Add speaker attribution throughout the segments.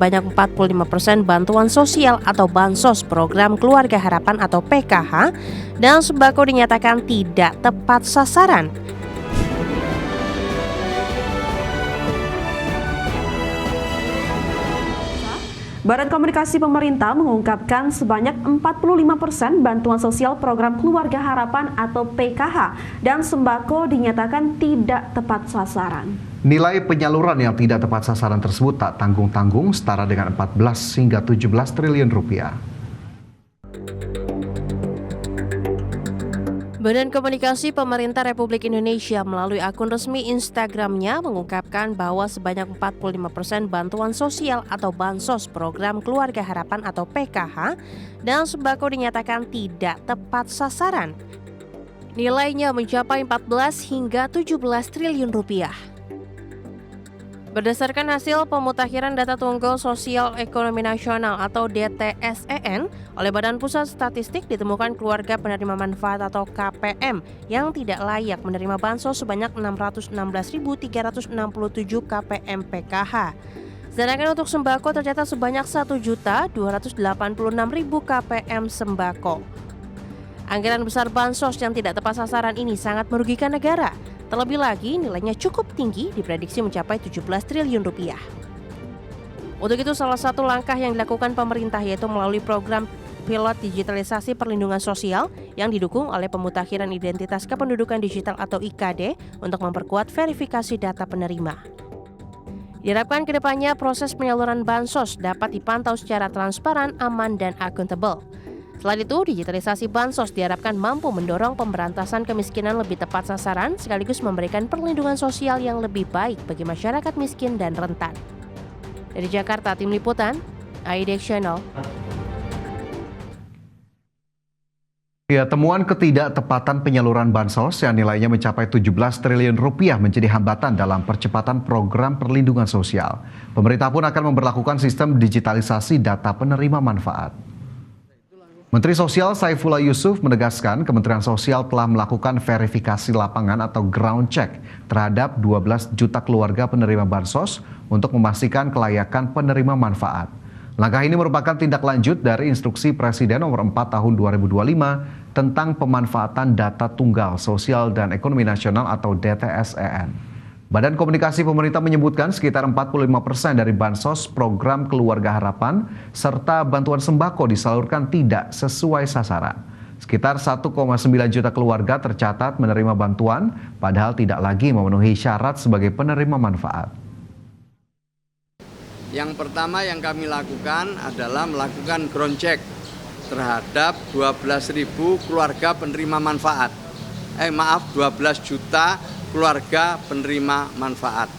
Speaker 1: sebanyak 45% bantuan sosial atau bansos program Keluarga Harapan atau PKH dan sembako dinyatakan tidak tepat sasaran.
Speaker 2: Badan Komunikasi Pemerintah mengungkapkan sebanyak 45% bantuan sosial program Keluarga Harapan atau PKH dan sembako dinyatakan tidak tepat sasaran.
Speaker 3: Nilai penyaluran yang tidak tepat sasaran tersebut tak tanggung-tanggung setara dengan 14 hingga 17 triliun rupiah.
Speaker 1: Badan Komunikasi Pemerintah Republik Indonesia melalui akun resmi Instagramnya mengungkapkan bahwa sebanyak 45% bantuan sosial atau bansos program Keluarga Harapan atau PKH dan sembako dinyatakan tidak tepat sasaran. Nilainya mencapai 14 hingga 17 triliun rupiah. Berdasarkan hasil pemutakhiran data Tunggal Sosial Ekonomi Nasional atau DTSEN oleh Badan Pusat Statistik, ditemukan keluarga penerima manfaat atau KPM yang tidak layak menerima bansos sebanyak 616.367 KPM PKH. Sedangkan untuk sembako tercatat sebanyak 1.286.000 KPM sembako. Anggaran besar bansos yang tidak tepat sasaran ini sangat merugikan negara. Terlebih lagi, nilainya cukup tinggi, diprediksi mencapai 17 triliun rupiah. Untuk itu, salah satu langkah yang dilakukan pemerintah yaitu melalui program pilot digitalisasi perlindungan sosial yang didukung oleh pemutakhiran identitas kependudukan digital atau IKD untuk memperkuat verifikasi data penerima. Diharapkan kedepannya proses penyaluran bansos dapat dipantau secara transparan, aman, dan akuntabel. Selain itu, digitalisasi bansos diharapkan mampu mendorong pemberantasan kemiskinan lebih tepat sasaran sekaligus memberikan perlindungan sosial yang lebih baik bagi masyarakat miskin dan rentan. Dari Jakarta, Tim Liputan, IDX Channel.
Speaker 3: Ya, temuan ketidaktepatan penyaluran bansos yang nilainya mencapai 17 triliun rupiah menjadi hambatan dalam percepatan program perlindungan sosial. Pemerintah pun akan memberlakukan sistem digitalisasi data penerima manfaat. Menteri Sosial Saifullah Yusuf menegaskan Kementerian Sosial telah melakukan verifikasi lapangan atau ground check terhadap 12 juta keluarga penerima bansos untuk memastikan kelayakan penerima manfaat. Langkah ini merupakan tindak lanjut dari Instruksi Presiden Nomor 4 Tahun 2025 tentang pemanfaatan data tunggal sosial dan ekonomi nasional atau DTSEN. Badan Komunikasi Pemerintah menyebutkan sekitar 45% dari bansos program Keluarga Harapan serta bantuan sembako disalurkan tidak sesuai sasaran. Sekitar 1,9 juta keluarga tercatat menerima bantuan, padahal tidak lagi memenuhi syarat sebagai penerima manfaat.
Speaker 4: Yang pertama yang kami lakukan adalah melakukan ground check terhadap 12.000 keluarga penerima manfaat. 12 juta keluarga penerima manfaat.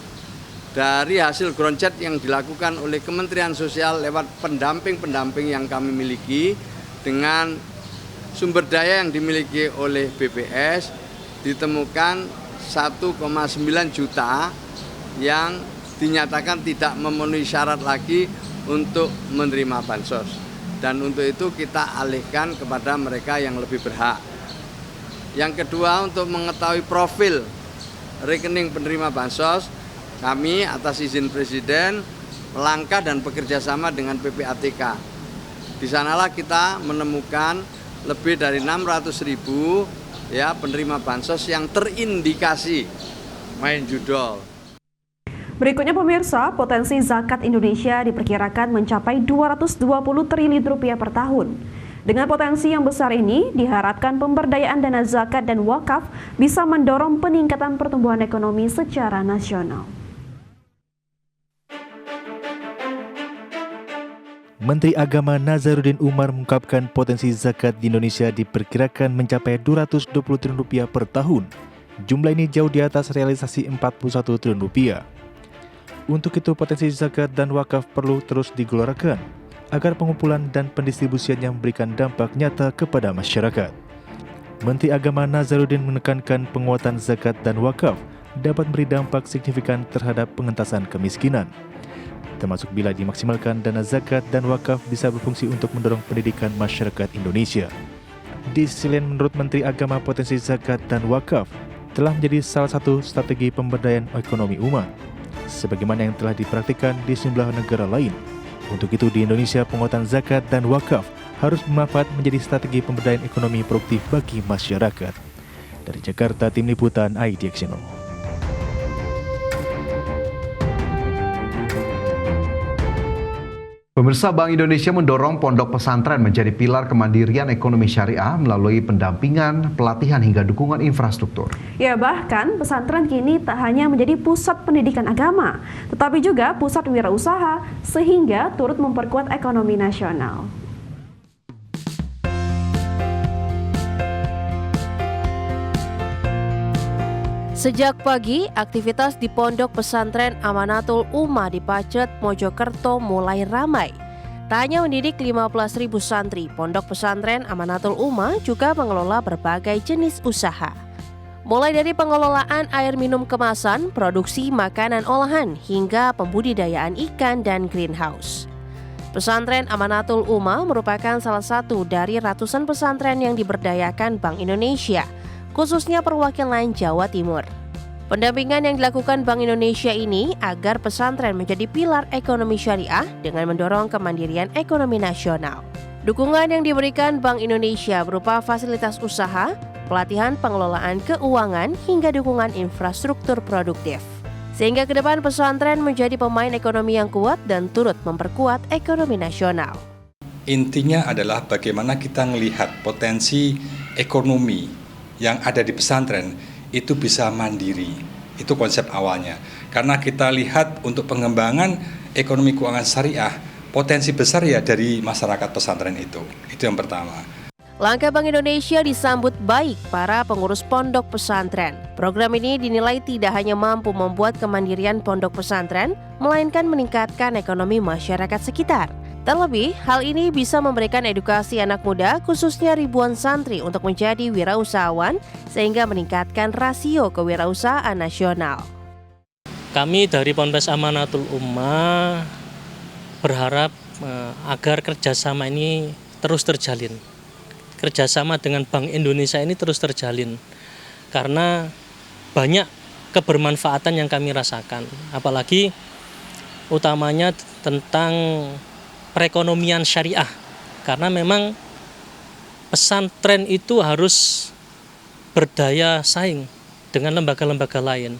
Speaker 4: Dari hasil ground check yang dilakukan oleh Kementerian Sosial lewat pendamping-pendamping yang kami miliki dengan sumber daya yang dimiliki oleh BPS, ditemukan 1,9 juta yang dinyatakan tidak memenuhi syarat lagi untuk menerima bansos. Dan untuk itu kita alihkan kepada mereka yang lebih berhak. Yang kedua, untuk mengetahui profil rekening penerima bansos, kami atas izin Presiden melangkah dan bekerja sama dengan PPATK. Di sanalah kita menemukan lebih dari 600.000 penerima bansos yang terindikasi main judol.
Speaker 2: Berikutnya pemirsa, potensi zakat Indonesia diperkirakan mencapai 220 triliun rupiah per tahun. Dengan potensi yang besar ini, diharapkan pemberdayaan dana zakat dan wakaf bisa mendorong peningkatan pertumbuhan ekonomi secara nasional.
Speaker 5: Menteri Agama Nazaruddin Umar mengungkapkan potensi zakat di Indonesia diperkirakan mencapai 220 triliun rupiah per tahun. Jumlah ini jauh di atas realisasi 41 triliun rupiah. Untuk itu, potensi zakat dan wakaf perlu terus digelontorkan agar pengumpulan dan pendistribusiannya memberikan dampak nyata kepada masyarakat. Menteri Agama Nazaruddin menekankan penguatan zakat dan wakaf dapat memberi dampak signifikan terhadap pengentasan kemiskinan, termasuk bila dimaksimalkan dana zakat dan wakaf bisa berfungsi untuk mendorong pendidikan masyarakat Indonesia. Di sisi lain, menurut Menteri Agama, potensi zakat dan wakaf telah menjadi salah satu strategi pemberdayaan ekonomi umat, sebagaimana yang telah dipraktikkan di sejumlah negara lain, Untuk itu di Indonesia penguatan zakat dan wakaf harus bermanfaat menjadi strategi pemberdayaan ekonomi produktif bagi masyarakat. Dari Jakarta, Tim Liputan IDX Channel.
Speaker 3: Pemirsa, Bank Indonesia mendorong pondok pesantren menjadi pilar kemandirian ekonomi syariah melalui pendampingan, pelatihan hingga dukungan infrastruktur.
Speaker 2: Ya, bahkan pesantren kini tak hanya menjadi pusat pendidikan agama, tetapi juga pusat wirausaha sehingga turut memperkuat ekonomi nasional.
Speaker 1: Sejak pagi, aktivitas di Pondok Pesantren Amanatul Ummah di Pacet, Mojokerto mulai ramai. Tak hanya mendidik 15.000 santri, Pondok Pesantren Amanatul Ummah juga mengelola berbagai jenis usaha. Mulai dari pengelolaan air minum kemasan, produksi makanan olahan, hingga pembudidayaan ikan dan greenhouse. Pesantren Amanatul Ummah merupakan salah satu dari ratusan pesantren yang diberdayakan Bank Indonesia, khususnya perwakilan Jawa Timur. Pendampingan yang dilakukan Bank Indonesia ini agar pesantren menjadi pilar ekonomi syariah dengan mendorong kemandirian ekonomi nasional. Dukungan yang diberikan Bank Indonesia berupa fasilitas usaha, pelatihan pengelolaan keuangan, hingga dukungan infrastruktur produktif. Sehingga ke depan pesantren menjadi pemain ekonomi yang kuat dan turut memperkuat ekonomi nasional.
Speaker 6: Intinya adalah bagaimana kita melihat potensi ekonomi yang ada di pesantren itu bisa mandiri. Itu konsep awalnya. Karena kita lihat untuk pengembangan ekonomi keuangan syariah, potensi besar ya dari masyarakat pesantren itu. Itu yang pertama.
Speaker 1: Langkah Bank Indonesia disambut baik para pengurus pondok pesantren. Program ini dinilai tidak hanya mampu membuat kemandirian pondok pesantren, melainkan meningkatkan ekonomi masyarakat sekitar. Terlebih, hal ini bisa memberikan edukasi anak muda, khususnya ribuan santri untuk menjadi wirausahawan, sehingga meningkatkan rasio kewirausahaan nasional.
Speaker 7: Kami dari Ponpes Amanatul Ummah berharap agar kerjasama ini terus terjalin. Kerjasama dengan Bank Indonesia ini terus terjalin, karena banyak kebermanfaatan yang kami rasakan, apalagi utamanya tentang perekonomian syariah, karena memang pesantren itu harus berdaya saing dengan lembaga-lembaga lain.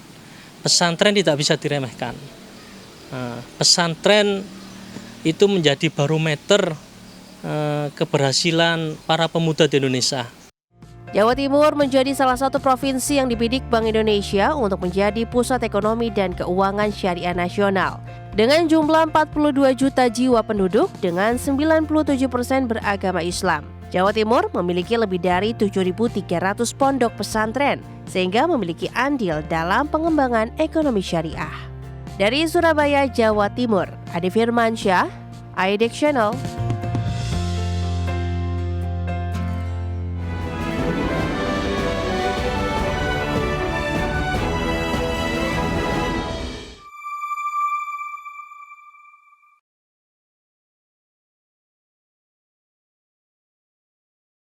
Speaker 7: Pesantren tidak bisa diremehkan. Pesantren itu menjadi barometer keberhasilan para pemuda di Indonesia.
Speaker 1: Jawa Timur menjadi salah satu provinsi yang dibidik Bank Indonesia untuk menjadi pusat ekonomi dan keuangan syariah nasional. Dengan jumlah 42 juta jiwa penduduk dengan 97% beragama Islam, Jawa Timur memiliki lebih dari 7.300 pondok pesantren, sehingga memiliki andil dalam pengembangan ekonomi syariah. Dari Surabaya, Jawa Timur, Adi Firmansyah, IDX Channel.